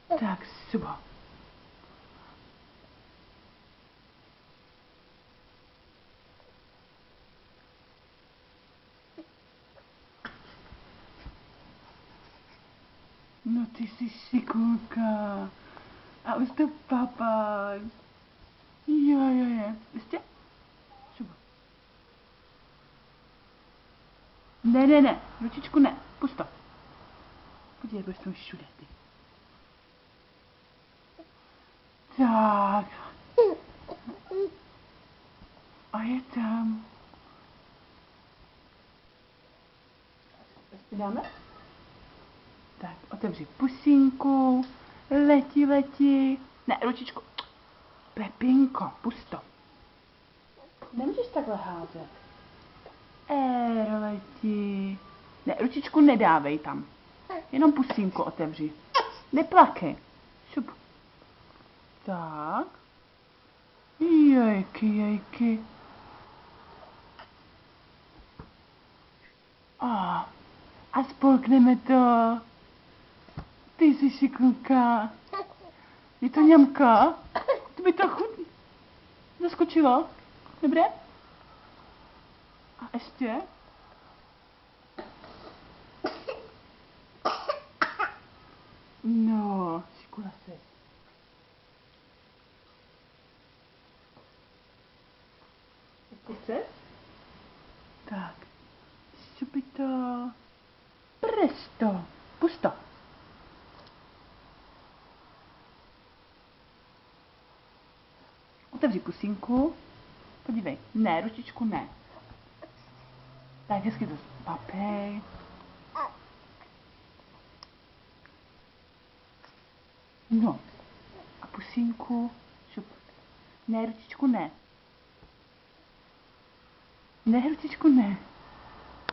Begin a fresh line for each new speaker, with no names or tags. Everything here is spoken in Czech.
Tak, super. No ty jsi šikulka. A už to papáš. Jo. Ještě? Super. Ne. Ručičku ne. Pust to. Podívej, budeš tam všude ty. Tak. A je tam. Ještě dáme? Tak, otevři pusínku. Letí. Ne, ručičku. Pepinko, pust to. Nemůžeš takhle házet. Letí. Ne, ručičku nedávej tam. Jenom pusínku otevři. Neplakej. Šup. Tak. Jejky. A spolkneme to. Ty jsi šikulka. Je to ňamka? To by to chutí. Zaskočilo? Dobré? A ještě? No, šikula se. Ještě chceš? Tak. Šupi to. Presto. Pust to. Otevři pusínku. Podívej. Ne, ručičku ne. Tak hezky to papej. No. A pusínku. Šup. Ne, ručičku ne. Ne, ručičku ne.